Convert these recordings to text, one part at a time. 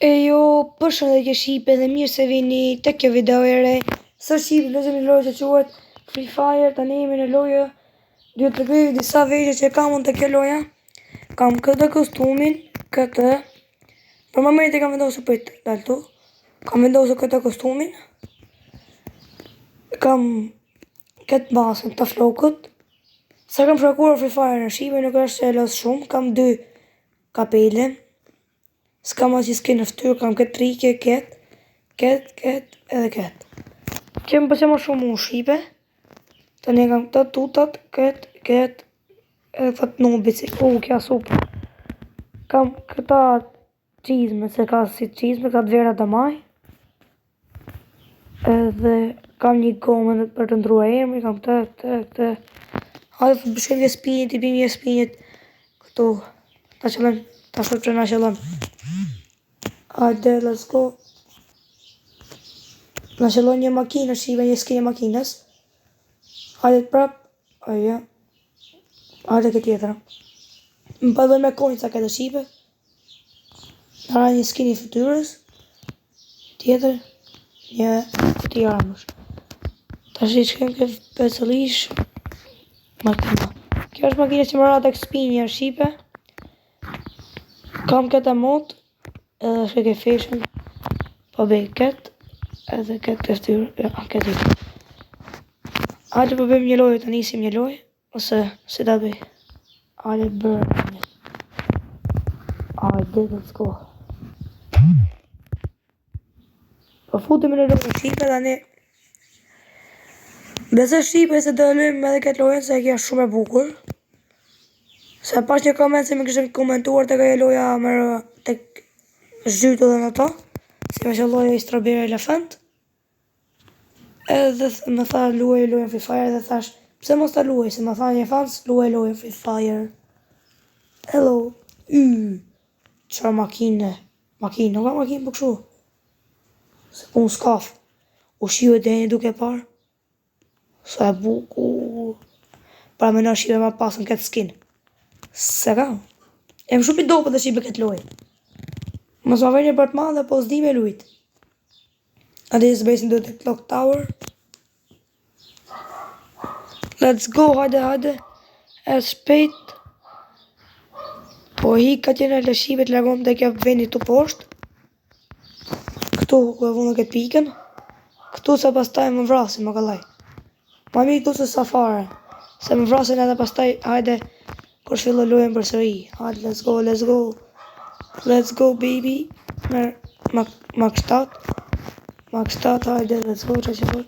E jo, përshëndetje Shqipe dhe mirë se vini tek kjo video e re. Së Shqipe lozëm një lojë që quhet Free Fire. Tani jemi në lojë. Duhet të bëj disa vegje që kam unë të kjo loja. Kam këtë kostumin, këtë. Për momentin kam vendosur për të daltu. Kam vendosur këtë kostumin. Kam këtë masën të flokët. Sa kam shkakuar Free Fire në Shqipe nuk është që e los shumë. Kam 2 kapele. S'kam asnjë skin në fytyrë, kam këtë trike, këtë edhe këtë. Që më pëlqen më shumë unë Shqipe. Tani kam këto tutat, këtë edhe këtë nubici. Kja super. Kam këta çizme, se ka si çizme, këta të vera të maj. Edhe kam një gomë për të ndruar emri, kam këtë. Hajde të bëshkem një spinit, i bim një spinit. Këtu, ta qëllëm, ta shumë që na qëllëm. Hajde, let's go. Na qëllon një makinë, Shqipe, një skin e makinës. Hajde të prap. Aja. Hajde këtë tjetër. Më përdoj me kojnë sa këtë Shqipe. Nara një skin i fytyrës. Tjetër. Një këti armësh. Ta shi që kemë këtë pesëlish. Makina. Kjo është makina që më rata këspinja Shqipe. Kam këtë emot. Edhe shke ke fashion. Po bëj këtë. Edhe këtë të ftyrë. Ja, këtë i. Hajde po bëjmë një lojë, të nisim një lojë. Ose, si ta bëj. Hajde bërë. Hajde, let's go. Po futemi në lojë Shqipe, tani. Bese Shqipe se do lojmë edhe këtë lojën, se e kja shumë e bukur. Se pash një koment se më kishtë komentuar të këja loja mërë të zhytu dhe në ta. Si me që loja i strawberry elefant. Edhe më tha luaj lojën Free Fire dhe thash pse mos ta luaj, se më tha një fans luaj lojën Free Fire. Hello. Qëra makine. Makine, nuk ka makine për këshu. Se unë s'kaf. U shiu e deni duke par. Sa e bukur. Pra me në shiu e ma pasën këtë skin. Se ka. E më shumë i dope dhe shibe këtë lojë. Mos ma vërnjë për të madhe, po s'di me lujt. Adi së besin do të clock tower. Let's go, hajde. E shpejt. Po hi ka tjene le Shqipe të lagom të kja vendit të poshtë. Këtu ku e vunë këtë pikën. Këtu se pastaj më vrasin, më kalaj. Ma mi këtu se safare. Se më vrasin edhe pastaj, hajde, kur shfillo lujen për sëri. Hajde, let's go. Let's go, baby. Max 7. Hajde, let's go, që që për.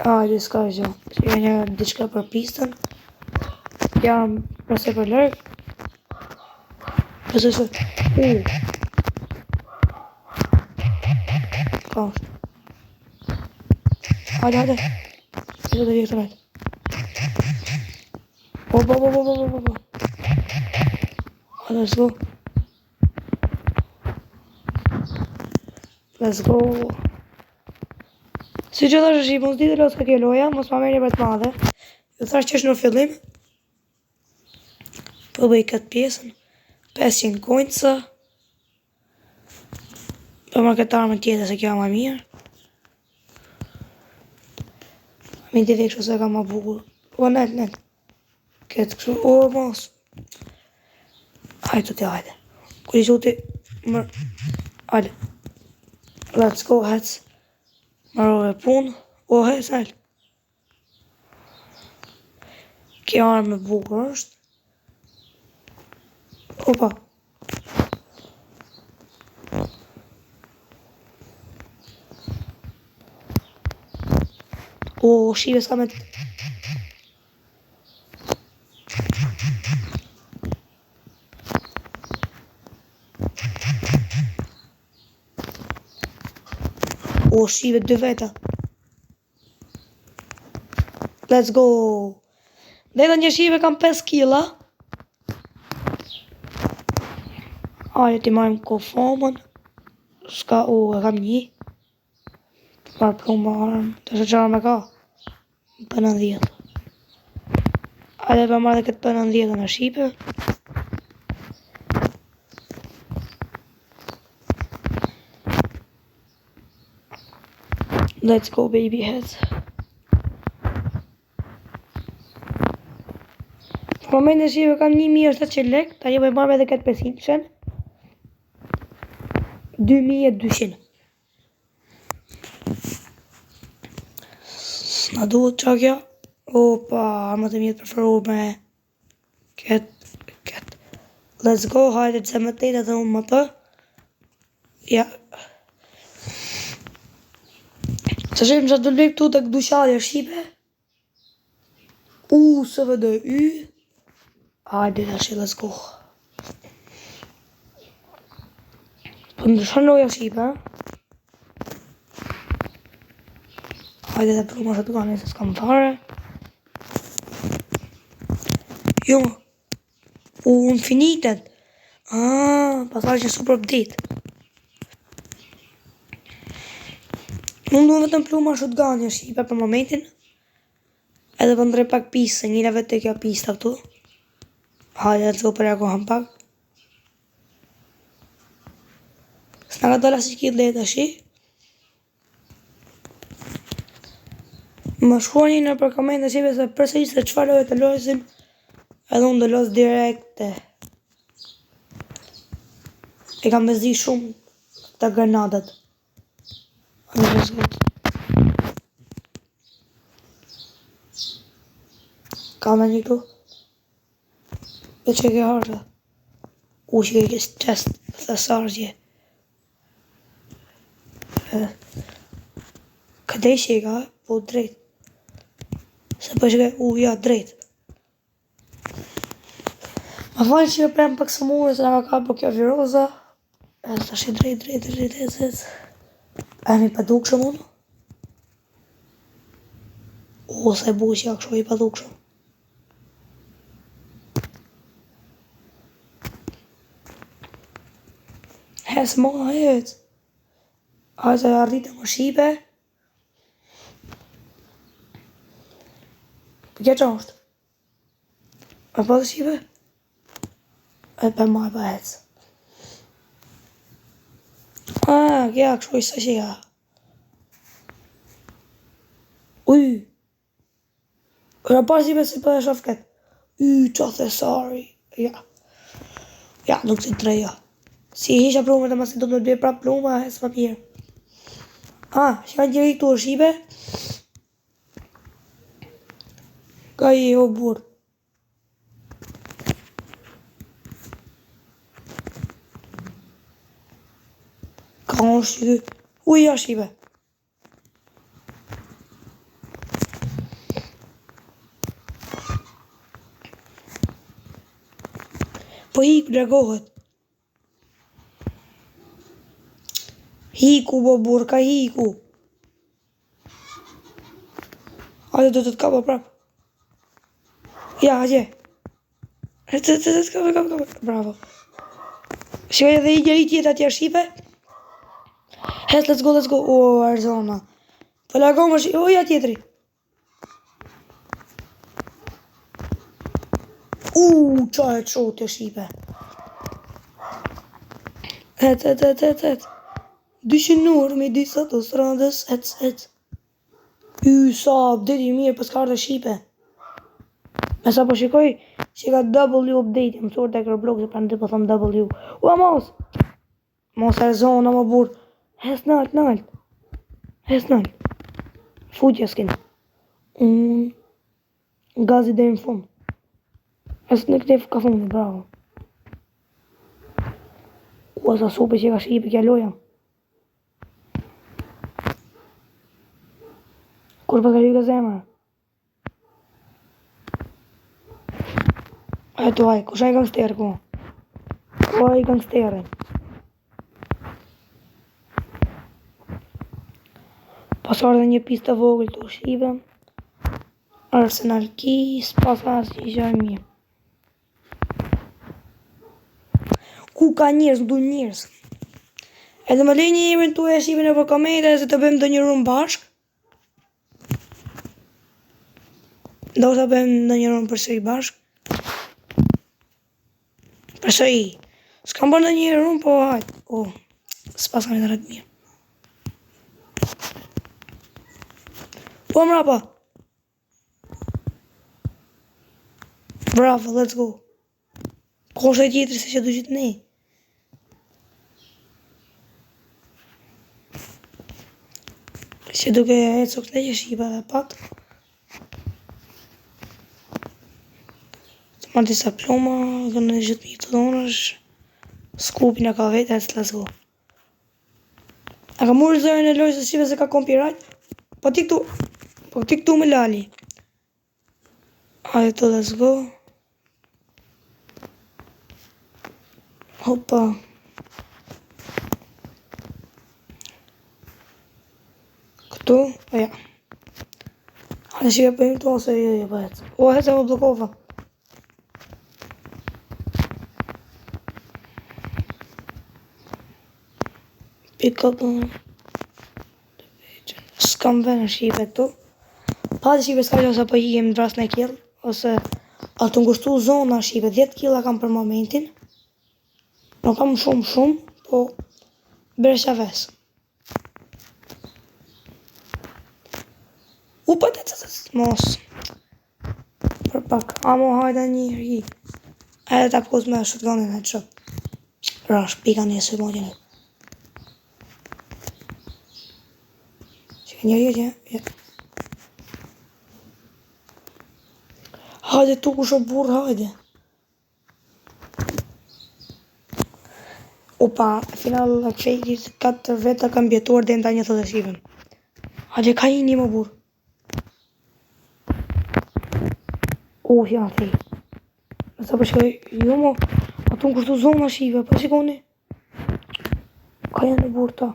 Hajde, s'ka e gjo. Që një diçka për pistën. Jam përse për lërg. Përse se. Ka është. Hajde. Që të vjetë rajtë. Po. Let's go. Si që thash Shqipe, mos dite los ka kjo loja, mos ma mernjë për të madhe. Ju thash që është në fillim. Po bëj këtë pjesën. 500 coinsa. Po ma këtë armën tjetër se kjo ma mirë. Mi të vekshë se ka ma bukur. O, net. Këtë kështu, mos. Hajde. Kër i quti mërë. Hajde. Let's go, hec. Marrove pun. O, hec, hajde. Kjo armë bukur është. Opa. O, Shqipe s'ka me të... O, Shqipe 2 veta. Let's go. Dhe edhe një Shqipe kam 5 kila. Ajë ti majmë kofomën. Shka, e kam 1. Marë plumë armë. Të shë qarë me ka. Për 10. Ajde për marrë dhe këtë për 10 në Shqipe. Let's go baby heads. Në momentin e shive kam 1700 lek, ta jep e marrë edhe këtë 500. 2200. S'na duhet qa kjo? Opa, armët e mjetë preferuar me këtë. Let's go, hajde që më të dhe unë më të. Ja. Që shqipë që të lek tu të këdushadja shqipe. SVDY. Hajde të shqipë, let's go. Për ndryshonoja shqipe, hajde dhe pluma që të gani se s'kam fare. Jo, infinitet. Pasaj që super update. Unë duhet vetëm pluma shotgun shqipe për momentin. Edhe për ndrej pak pisë, se njëra vetë të kjo pista këtu. Hajde të go për reagohan pak. S'na ka dola si kitë leta shi. Më shkruani në për komente shqipe se përse ishte qëfar lojë të lojësim. Edhe unë do los direkte. E kam bezdi shumë të granadat. Ka në një këtu. Dhe që ke harta. Që ke kësë qest dhe sargje. Këtej që ka, po drejt. Se po që ke, ja, drejt. Ma falë që jo prem pak së mure, se nga ka po kjo viroza. E të shi drejt. E mi paduk shumë unë? Se bu që ja kësho i paduk shumë. Hes ma het. Hajtë e arritë më shipe. Për kja që është? E pa të shipe? E për ma e pa hecë. Kja kësho i së që ja. Kërë pa shipe si për e shof këtë. Qa thesari. Ja, nuk si të treja. Si hisha plume të masi do të bëj prap plume, e s'ma mirë. Që kanë gjeri këtu o shipe. Ka i o burë. Ka në shqy. Ja shipe. Po hiku dragohet. Hiku, bo burë, ka hiku. Hajde do të t'kapa prap. Ja, hajde. Kapa. Bravo. Shkaj edhe i gjeri tjetë atja shipe. Let's go. Arizona. Po lago më shipe. Ja tjetëri. Qa e qote shipe. Et. 200 nur me disa të strandës, et. Sa, update i mirë për s'ka ardhe shipe. Me sa po shikoj, që ka W update, më sorë të Roblox, për në të po thëmë W. Mos! Mos Arizona, më burë. Hes nalt. Futja s'kin. Gazi dhe në fund. Hes në këtë ka fundi, bravo. Sa supe që ka shipe kja loja. Kur për ka ka zemër? Eto aj, kusha i gangster ku? Ku i gangsterin? Pasar dhe një pista vogël të shive. Arsenal Keys, pasar që i gjaj mirë. Ku ka njërës, du njërës. Edhe më lej një emrin tu e shive në për komende se të bëjmë do një rumë bashk. Do të bëjmë në një rumë përsëri bashk. Përsëri. S'kam bërë në një rumë, po hajtë. S'pas kam e të rëtë mirë. Po mrapa. Bravo, let's go. Ko është e tjetëri se që du gjithë ne. Që duke e cok ne që shiba dhe pak. Të marrë disa ploma, dhe në gjithë një të donë është skupin e ka vetë, let's go. A ka murë zërën e lojës e shive se ka copyright? Po ti këtu me lali. Hajde të let's go. Hopa. Këtu, ja. Hajde shive për të ose jo bëhet. O, hece më blokova. Pick up on s'kam vene shive këtu. Pa të shive s'ka që ose po hijem në vras në kill. Ose atë ngushtu zona shive 10 killa kam për momentin. Nuk kam shumë, po bresha ves. U pa të mos. Për pak, amo hajda një ri. Edhe ta pos me shotgunin e qëp. Rash, pika një së modin e. Njëri e hajde tu ku shë burë, hajde. Opa, final e fejtit 4 veta kam bjetuar dhe nda një të dhe shivën. Hajde ka një më burë. Ja, thej. Nësa përshkoj, jo mo, atu në kushtu zona shive, përshikoni. Ka janë në burë ta.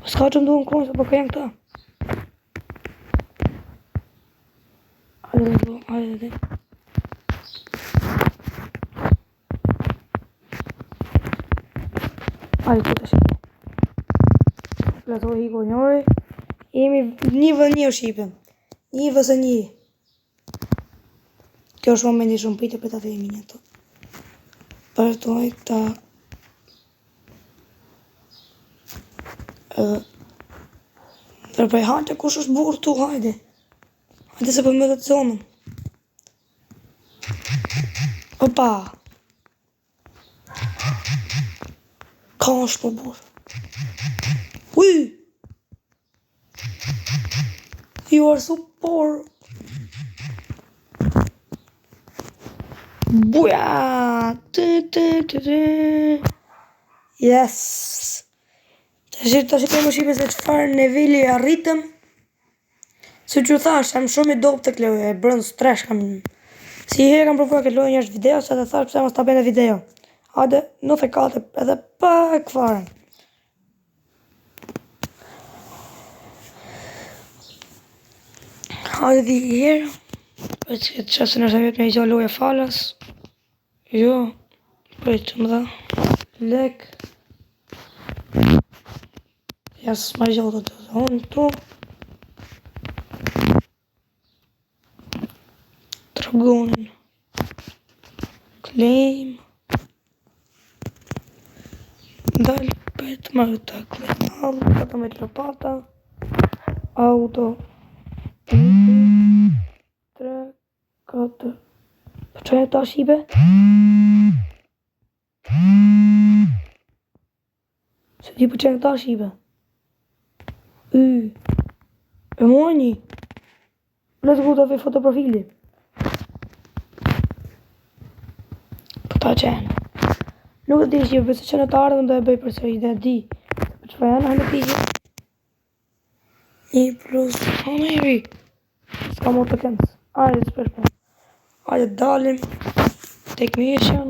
S'ka që mduhën kronë, se për ka janë këta. Hajde dhe. Hajde të të shqipe. Plato hiko njëri. Jemi një vë një shqipe. Një vësë një. Kjo është momenti shumë pite për të thejemi një të. Për të hajtë ta... Tërprej hajtë kush është burë tu, hajde. Hajde se për më dhe të zonën. Opa. Ka është më burë. Uj. You are so poor. Buja. Yes. Ta shikoj më shipe se qëfar niveli arritëm. Si që thash, jam shumë i dopt të këtë lojë, e brëndës tresh kam. Si herë kam përfuar këtë lojë njështë video, se të thash pëse mos ta bene video. Hajde, në thekate edhe pa e këfaren. Hajde di herë. Për që të qësë nështë vetë me i gjo lojë falas. Jo, për që më dha. Lek. Ja s'ma gjotë të dhonë tu. Dragonin. Claim. Dalë petë më të claim. Pata me të lopata. Auto. 3, 4. Për që e ta shibe? Se ti për që e ta shibe? E mojni. Let's go të vej fotoprofili. Për ta qenë. Nuk e di që përse që në të ardhën dhe e bëj përse i dhe di. Për që fa janë, hajnë të tijë. 1 plus... Oh, maybe. Ska mo të këndës. Ajde të përshpon. Ajde dalim. Technician.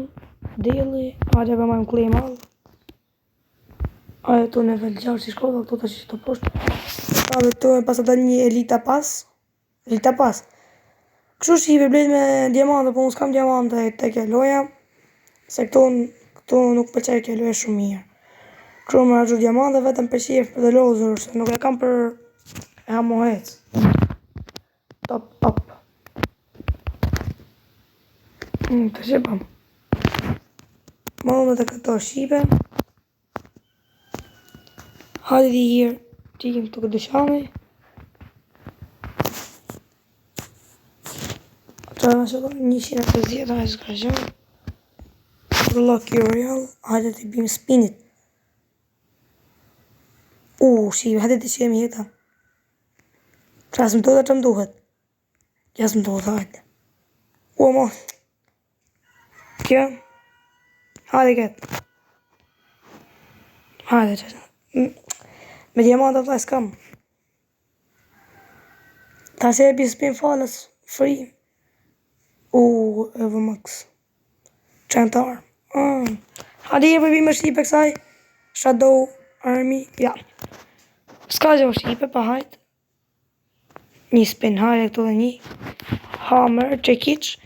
Daily. Ajde për majmë claim all. Ajde tu në velgjarë që shkodha, këtu të që të poshtë. Ajde tu e pas të dalë një elita pas. Elita pas. Kështu shive blejt me diamante, po unë s'kam diamante të kjo loja. Se këtu nuk përqaj kjo loja shumë mirë. Kështu më raqur diamante vetëm për shif për dhe lozër, se nuk e kam për e hamohec. Top up. Të shipam. Më të këto shipe. Hajde di hirë, qikim të këtë dëshami. Qa me që do 150, hajtë s'ka gjë. Lucky Royale, hajtë t'i bim spinit. Shive, hajtë t'i qemi jeta. Qa s'm duhet, qa m'duhet? Kja s'm duhet, hajtë. Mo. Kja. Hajtë këtë. Hajtë që. Me diamanta vllai s'kam. Ta se e bi spin falës free. Evermax. Qentar. Hadi e përbi me shqipe kësaj. Shadow Army. Ja. S'ka gjë shqipe pa hajt. Një spin hajt këtu dhe një. Hammer, Chekic.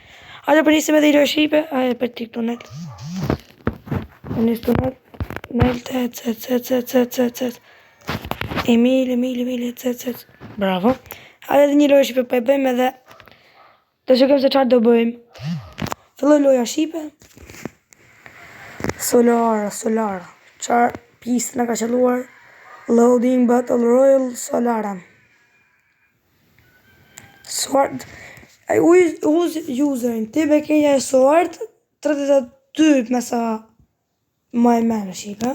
Hajde për njësim edhe i rë shqipe. Hajde për tik tunet. Njës tunet. Cet. Emil, cet. Bravo. Hajde dhe një loja shqipe për e bëjmë edhe. Të shukëm se qarë do bëjmë. Filloj loja shqipe. Solara. Qarë pistë në ka qëlluar. Loading Battle Royale Solara. Sword. Who's userin? Ti bekeja e Sword 32 me sa ma e menë shqipe.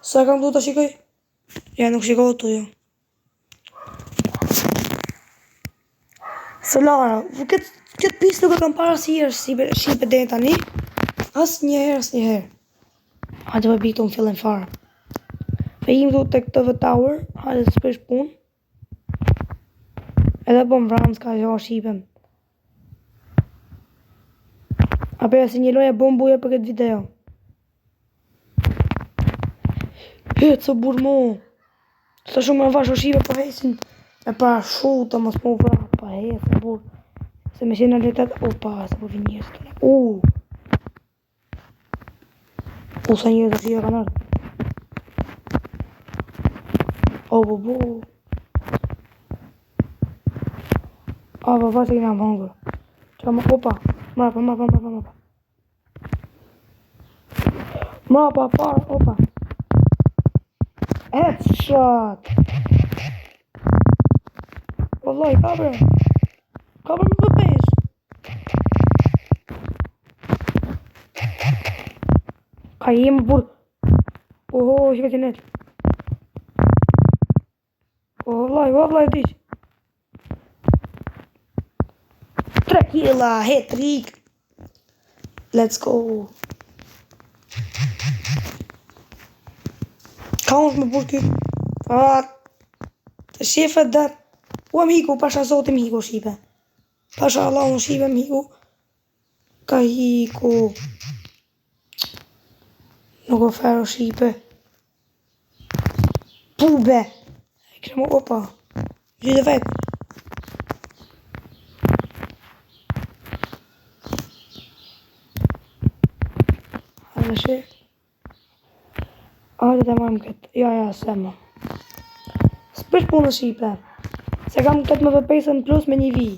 Sa kam du të shikoj? Ja, nuk shikoj të jo. Solara, këtë pisë nuk e kam para si herë shqipe dhe tani. Asë një herë. Hajde për bitu në fillin farë. Fe im du të këtë tower, hajde të s'prish pun. Edhe po më vramë s'ka gjo shqipem. Apera si një loja bombuja për këtë video. Hetë së burë mo. Së të shumë më vasho shqipe për hesin. E para shuta mos më vra. Pa hetë së burë. Se me qenë në letat. Opa, së burë njërës të ne. Sa njërës të shqipe kanë ardhë. Bu. Pa se kina më hongër. Qa më, opa. Mrapa. Mrapa, parë, opa. Headshot. Wallahi, kabër më pëpesh. Ka jemë burë. Shka që netë. Wallahi, dish. 3 killa, hat-trick. Let's go. Ka unë me burë këtë. Të shifet dhe. Am hiku, pasha zotim hiku shqipe. Pasha Allah unë shqipe më hiku. Ka hiku. Nuk o ferë shqipe. Pube. Kërë më opa. Gjithë vetë. Hajde shi. Hajde të marëm këtë. Ja, se më. S'prish punë shqipe. Se kam këtë më përpesën plus me një vi.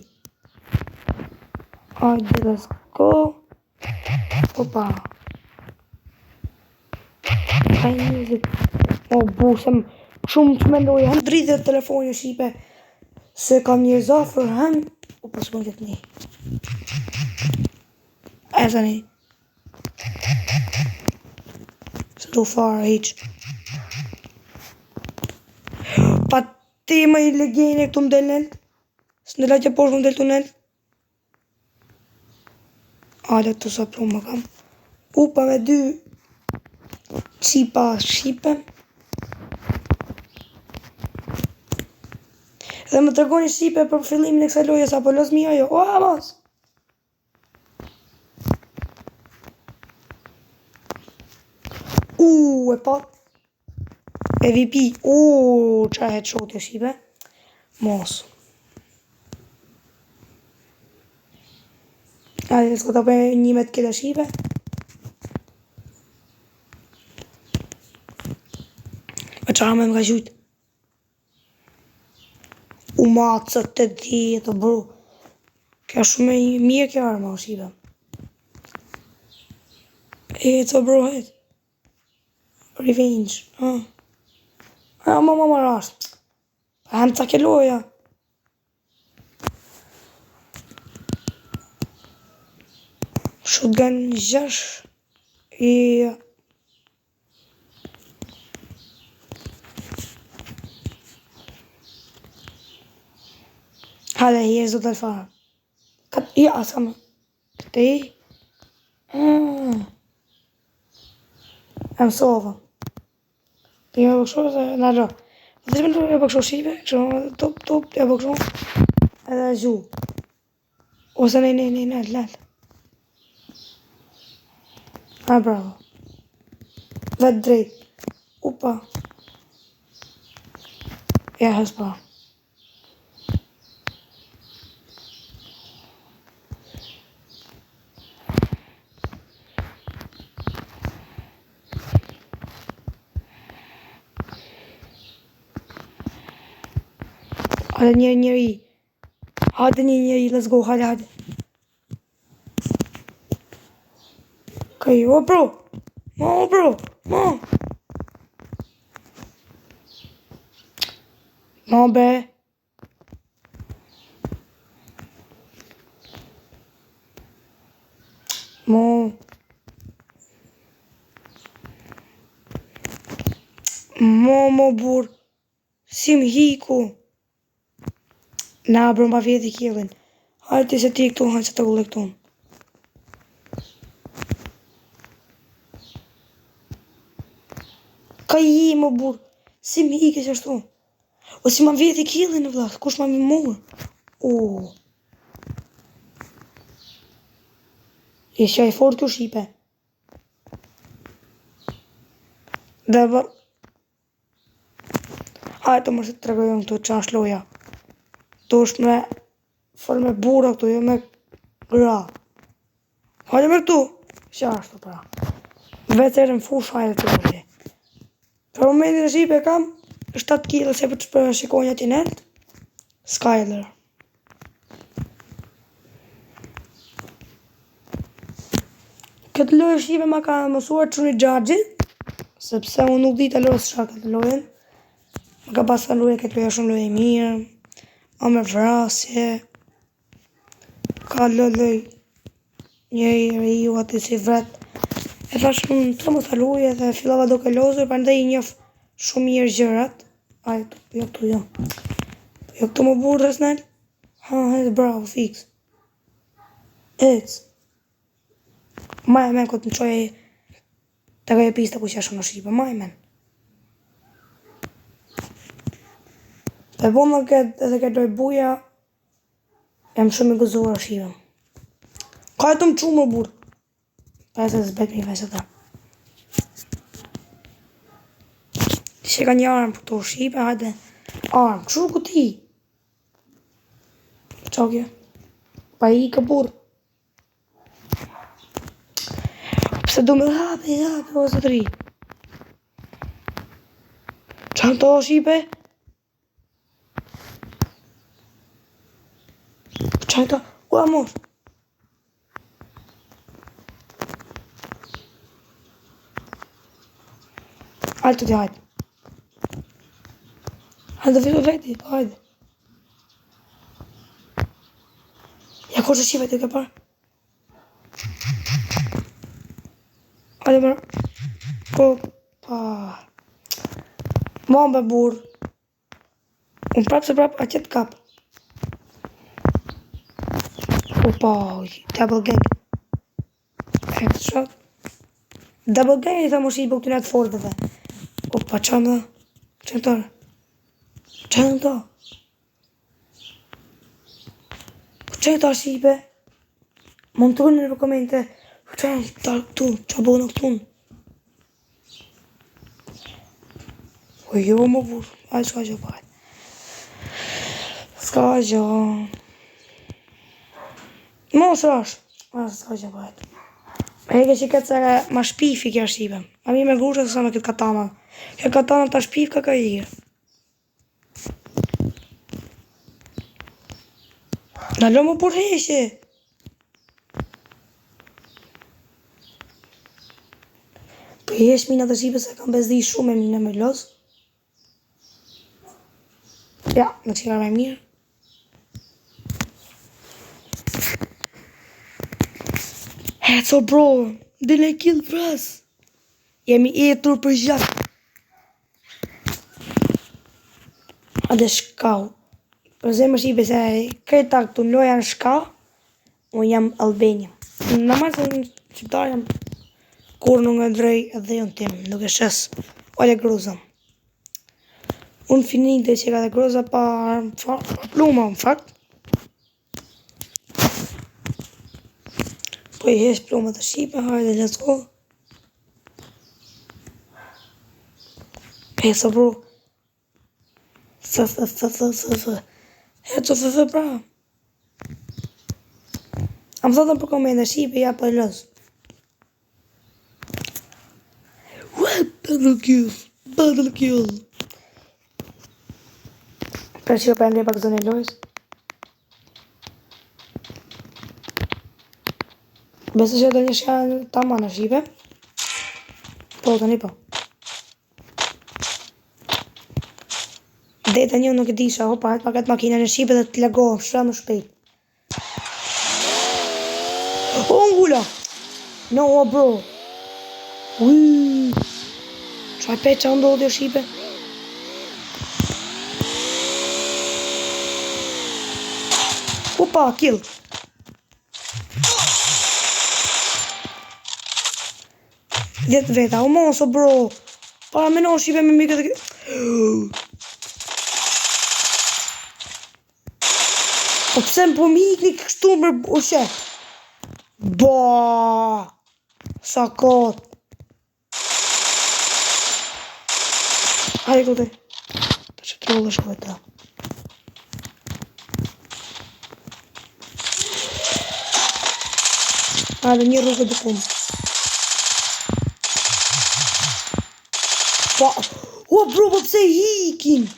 Hajde, let's go. Opa. Ka njëzit. Busem. Shumë që me ndojë. Hem dridhe telefonjë shqipe. Se kam një zafër. Opa, s'kon këtë një. Sa një. Se du farë, hiq. Pa ti më i legjene këtu më delën. Së në lagje poshë më delë tunel. Ale të sa pru më kam. Pa me 2 qipa shqipe. Dhe më tërgoni shqipe për fillimin e kësaj loje sa po los mi ajo. Mos! E pat. EVP. Qa headshot e shqipe. Mos. Ajde, s'ka të për 11 kile shqipe. Me qa me m'ka gjujt. Macët të djetë, bro. Kja shumë e mje kja arma o shqipe. Bro, Revenge. Ma rast. Hem ca ke loja. Shotgun 6 i... Hajde, je zot alfara. Ja, s'kam... Këtë i... E mësova. Të një bëkshu dhe në gjo. Dhe që më e bëkshu shive, kështë top, e bëkshu. Edhe gju. Ose nej, lel. Bravo. Vetë drejt. Upa. Ja, hëspa. Hajde njëri. Hajde njëri, let's go, hajde. Okay, bro. No, be. Mo bur. Si m'hiku. Na, bro, mba vjeti kjellin. Hajde ti se ti këtu, hajde se të gulle këtu. Ka i mo bur. Si m'hike që ashtu. O si ma vjeti kjellin në vlak. Kush ma mi murë. Isha i fort kjo shipe. Dhe bër. Hajde të mërë se të tregojnë këtu që është loja. Tu është me... Fërë me bura këtu, jo me... Gra. Hajde me këtu. Qa është të pra. Vetë në fush hajde të vërdi. Për momentin e shipe kam 7 kg se për shikonja t'i net. Skyler. Këtë lojë shipe ma ka mësuar që një gjargji. Sepse unë nuk di të lojë së shka këtë lojën. Më ka pas të lojë këtë lojë shumë lojë mirë. A me vrasje. Ka lojë njëri ju ati si vret. E thash të më të lojë dhe fillava do ke lozër. Për ndaj i njëf shumë mirë gjërat. Ajë, jo këtu jo. Jo këtu më burë resnel. Bravo, fix. Ec. Maj men këtë në qoj të gajë pista ku që shumë në Shqipe. Maj men. Dhe po më këtë edhe këtë doj buja. Jam shumë i gëzuar Shqipe. Ka e të më qumë më burë. Pa e se zbek një fejse ta. Që ka një armë për të Shqipe, hajde. Armë, që këti? Qa kjo? Pa i ka burë. Pse du me hape, ose të ri. Qa në to Shqipe? Qa në to? Ua mor. Hajde të ti hajde. Hajde të veti, hajde. Ja ko që Shqipe të ke parë? Hajde mërë. Opa. Mamba burë. Unë prapë se prapë a qëtë kapë. Opa, double gang. Headshot. Double gang e tha më shi i bëgë të nëtë fordëve. Opa, qa më dhe? Qa në tërë? Qa në të? Qa në të Shqipe? Më më të rënë në komente. Qa në të këtu? Qa bëgë në këtu? O jo më burë. Ajë s'ka gjë bëjt. S'ka gjë. Mos rash. S'ka gjë bëjt. E ke që këtë se ma shpifi kja Shqipe. A mi me vrushë se sa me këtë katana. Kjo katana ta shpif ka i. Nallo më burheshe. Për jesh mina të Shqipe se kam bezdi shumë e mina me los. Ja, në qira me mirë. Heco bro, dile kill vras. Jemi etur për gjatë. A dhe shkau. Për zemë shqipe se këta këtu loja në shka, unë jam Albania. Në masë në qiptar jam kur nuk e drej edhe jonë tim, nuk e shes. Olle groza. Unë finite që ka dhe groza pa pluma në fakt. Po i hesh pluma të shqipe, hajde let's go. Heco bro. Heco pra. Am thotën për komende shqipe, ja për lës. Battle kill. Pra që për ndrej pak zone lojës. Besë që do një shka ta ma në shqipe. Po, të një po. Deta një nuk e disha, hopa, hajtë pakat makina në shqipe dhe të lagohëm, shra më shpejt. O, ngula! No, bro. Qaj pe që ndodhë jo shqipe? Hopa, kill. Djetë veta, o moso bro. Para me no shqipe me mikët e Po pse më po mikni kështu më ushe? Ba, sa kot. Hajde kote. Ta që trollë është këta. Hajde një rrugë dë kumë. Pa, o bro, po pse hikin?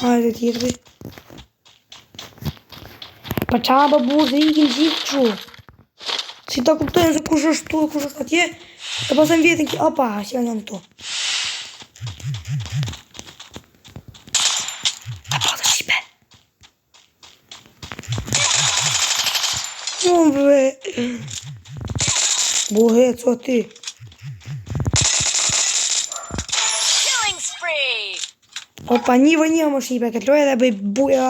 Hajde tjetëri. Pa qa ba burë dhe ikin gjithë që. Si ta kuptojnë se kush është tu, kush është atje. E pasën vjetin ki, opa, si janë janë tu. A pa dhe shqipe. Ove. Buhet, so ti. Opa, një vë një më shqipe, këtë loja dhe bëj buja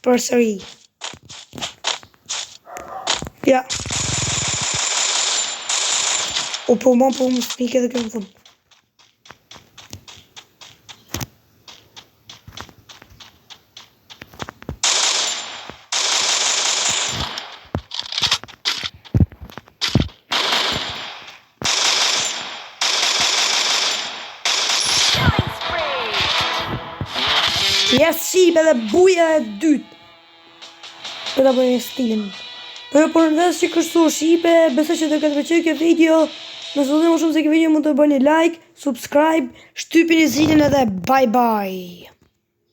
për sëri. Ja. O, po më spike dhe këtë thëmë. Jes shqipe dhe buja e dytë. Për të bëjnë stilin. Për përndes që kështu shqipe, besoj që të këtë përqoj kjo video. Nëse do të më shumë se kjo video mund të bëni like, subscribe, shtypini zilin edhe bye bye.